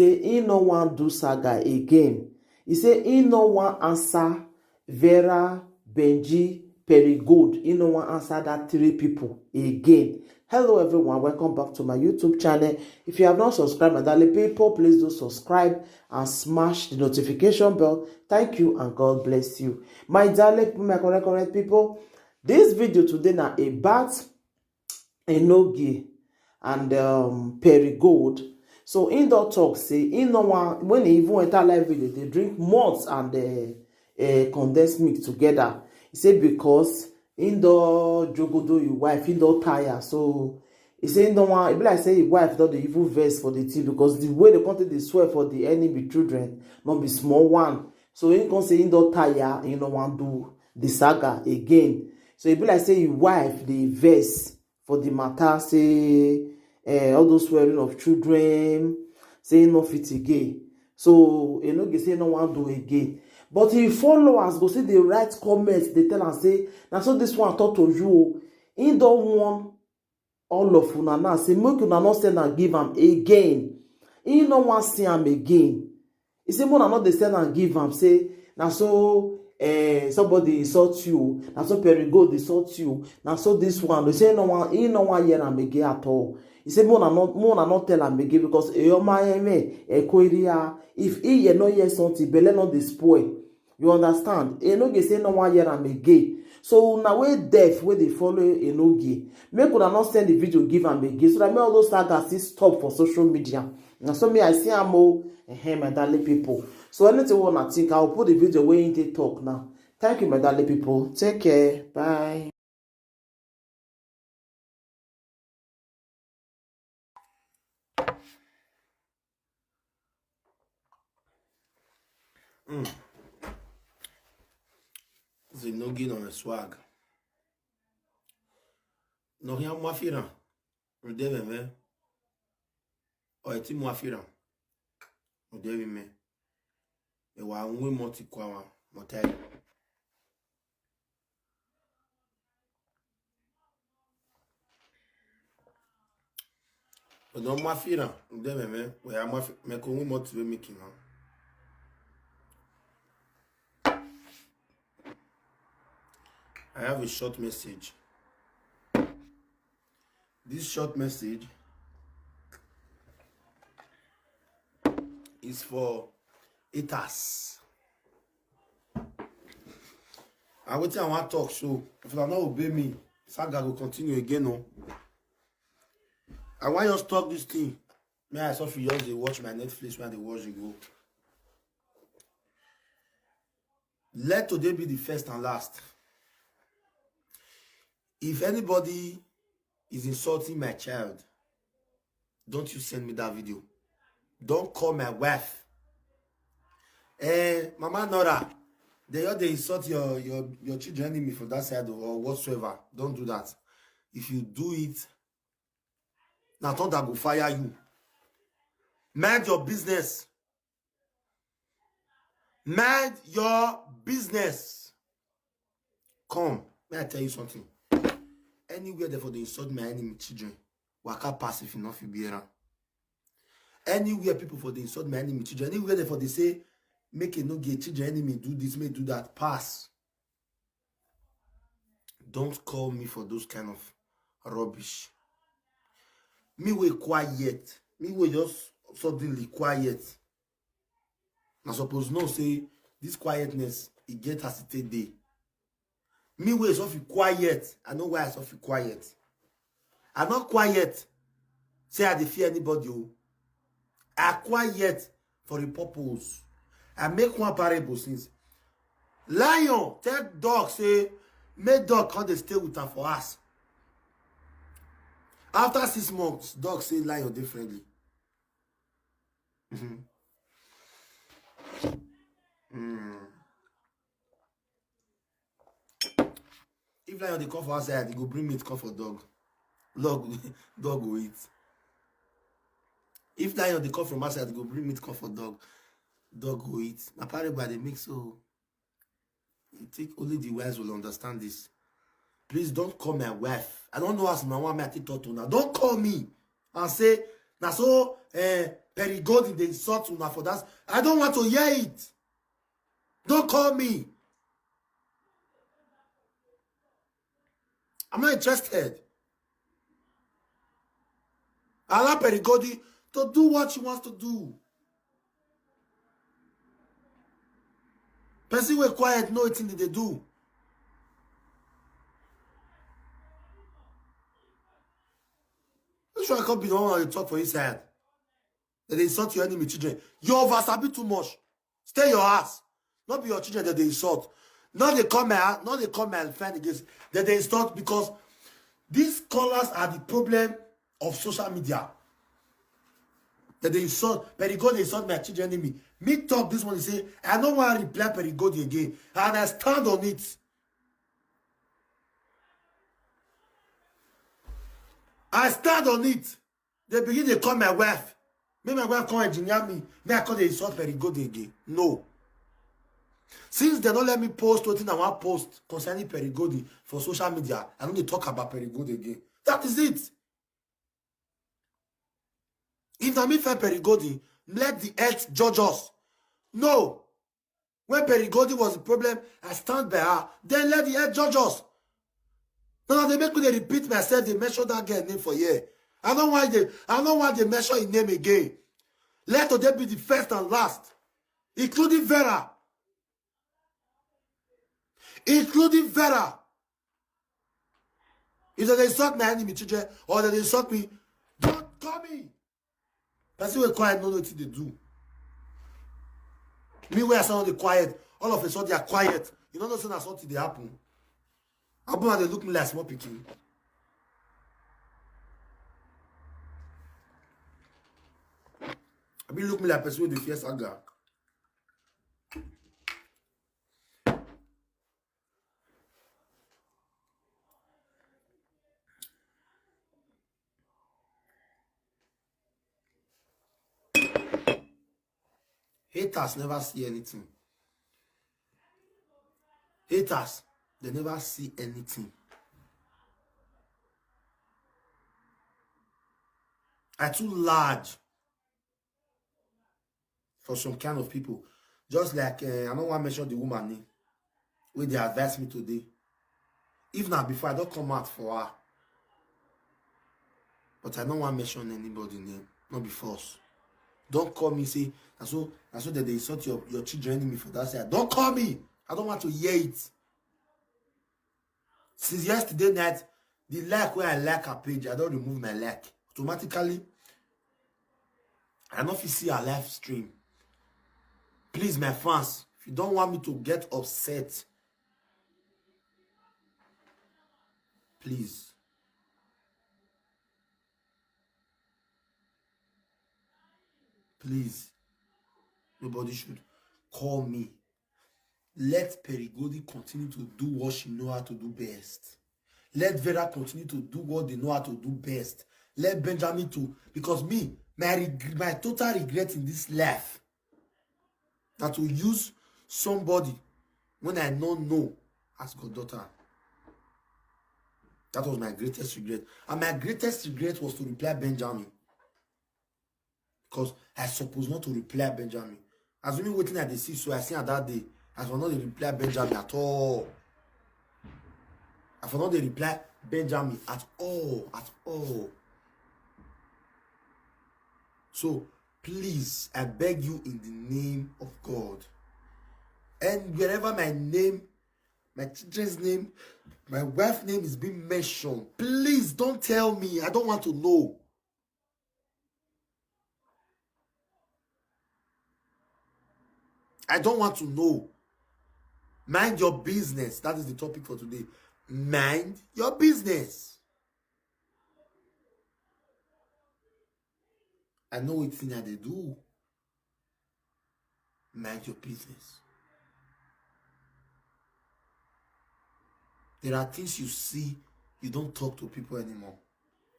say he no wan do saga again. He say he no wan answer Vera, Benji, Perigold. He no wan answer that 3 people again. Hello everyone, welcome back to my YouTube channel. If you have not subscribed, my darling people, please do subscribe and smash the notification bell. Thank you and God bless you. My darling, my correct people, this video today now about Enogie and Perigold. So in that talk say in no one when he even enter live video, they drink malts and condensed milk together. He said because in the jogodo your wife in the tire. So he say in the one, it be like say your wife not the evil verse for the tea because the way the content they swear for the enemy children not be small one. So he can say in the tire, you know want do the saga again. So it be like say your wife the verse for the matter, say all those swearing of children, saying no fit again. So you know, say no one do again. But if followers go see the right comments, they tell and say, now so this one talk to you, in don't want all of una now say make una not send and give am again. He no want see am again. He say more not they send and give am say now so somebody insult you, now so Perigold insult you, now so this one they say no one he no one hear am again at all. He say more not tell am again because if he no hear something, belle not dey spoil. You understand? Enogie say no one hear am again. So now we deaf where they follow Enogie. Make una not send the video give am again. So that make all those sagas stop for social media. Now so me I see am my darling people. So anything you wanna think, I'll put the video where in they talk now. Thank you, my darling people. Take care. Bye. The Enogie dans le swag. Non rien moi firan. On devait me. O eti moi firan. On devait me. E wa nwe moti kwa wa motel. O non moi firan. On devait me. O ya moi me ko nwe moti ve making. I have a short message. This short message is for haters. I want to talk so if you not obey me, saga will continue again. No. I want you to stop this thing. May I saw you just watch my Netflix when they watch you go. Let today be the first and last. If anybody is insulting my child, don't you send me that video. Don't call my wife. Mama Nora, they insult your children enemy from that side or whatsoever. Don't do that. If you do it, now don't that go fire you. Mind your business. Mind your business. Come, may I tell you something? Anywhere therefore they insult my enemy children, waka pass if you not feel be around. Anywhere people for the insult my enemy children, anywhere therefore they say make a no get children enemy do this, may do that, pass. Don't call me for those kind of rubbish. Me we quiet. Me we just suddenly quiet. I suppose no say this quietness it get as it day. Me way so feel quiet. I know why I so feel quiet. I'm not quiet. Say I dey fear anybody. I quiet for a purpose. I make one parable since. Lion tell dog say, make dog come dey stay with her for us. After 6 months, dog say lion differently. If lion they come for outside, they go bring meat come for dog. Dog go eat. If lion they come from outside, they go bring meat come for dog. Dog go eat. Na parable they make so. I think only the wise will understand this. Please don't call my wife. I don't know as my wife may talk to now. Don't call me and say, now so Perigodi, they insult una for that. I don't want to hear it. Don't call me. I'm not interested. Allow Perigodi to do what she wants to do. Person were quiet, know anything that they do. Which one can't be the one that talk for his head? That they insult your enemy children. You oversabi too much. Stay your ass. Not be your children that they insult. Not they come out, not they come and find against that they insult, because these callers are the problem of social media. That they insult Perigodi, they insult my children enemy. Me talk this one, he say, I don't want to reply Perigodi again. And I stand on it. I stand on it. They begin to call my wife. Make my wife come engineer me. May I call the insult Perigodi again? No. Since they don't let me post what I want to post concerning Perigodi for social media, I don't need to talk about Perigodi again. That is it. If I meet Perigodi, let the earth judge us. No. When Perigodi was the problem, I stand by her. Then let the earth judge us. No, they make me repeat myself. They mention that girl name for year. I don't want they mention his name again. Let today be the first and last, including Vera. Including Vera. If they insult my enemy children or they insult me, don't call me. Person will quiet, know what they do. Me where I sound the quiet, all of a sudden they are quiet. You don't know something they happen. Happen and they look me like small picking. I mean look me like person with the fierce anger. Haters never see anything. Haters, they never see anything. I'm too large for some kind of people. Just like, I don't want to mention the woman name where they advised me today. If not before, I don't come out for her. But I don't want to mention anybody's name, not be false. Don't call me, say, and so that they insult your children enemy for that side. Don't call me. I don't want to hear it. Since yesterday night, the like where I like her page, I don't remove my like. Automatically, I don't see a live stream. Please, my fans, if you don't want me to get upset, please. Please, nobody should call me. Let Perigodi continue to do what she knows how to do best. Let Vera continue to do what they know how to do best. Let Benjamin too, because me, my total regret in this life, that to use somebody when I don't know as goddaughter. That was my greatest regret. And my greatest regret was to reply Benjamin. Because I suppose not to reply Benjamin. Assuming waiting at the sea, so I see at that day, I for not to reply Benjamin at all. I for not to reply Benjamin at all. At all. So, please, I beg you in the name of God. And wherever my name, my children's name, my wife's name is being mentioned, please don't tell me. I don't want to know. I don't want to know. Mind your business. That is the topic for today. Mind your business. I know it's thing that they do. Mind your business. There are things you see, you don't talk to people anymore.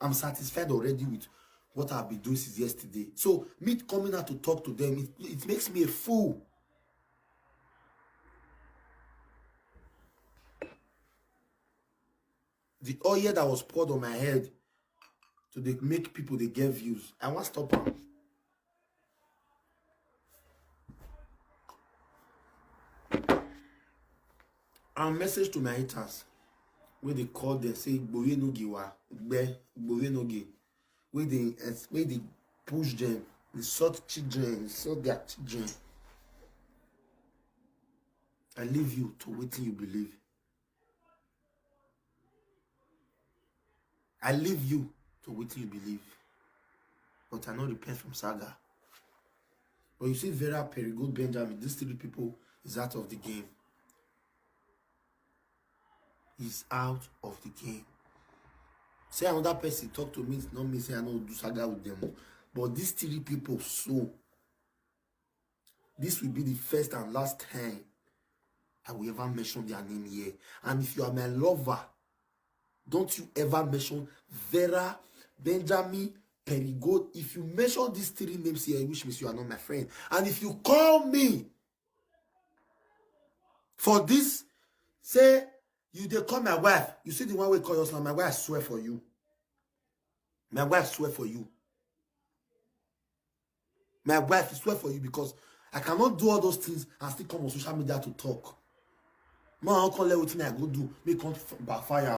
I'm satisfied already with what I've been doing since yesterday. So, me coming out to talk to them, it makes me a fool. The oil that was poured on my head to make people they get views, I want to stop them. And message to my haters, where they call them, say, Enogie wa, Enogie. Where they push them, insult children, insult their children. I leave you to wait till you believe. I leave you to wait till you believe. But I know repent from saga. But you see Vera, Perigold, Benjamin, these 3 people is out of the game. He's out of the game. Say another person talk to me, it's not me say I know do saga with them. But these 3 people, so this will be the first and last time I will ever mention their name here. And if you are my lover, don't you ever mention Vera, Benjamin, Perigold. If you mention these 3 names here, which means you are not my friend. And if you call me for this, say you they call my wife. You see the one way call yourself, my wife swear for you. My wife swear for you. My wife swear for you, because I cannot do all those things and still come on social media to talk. My uncle let everything I go do, make come backfire.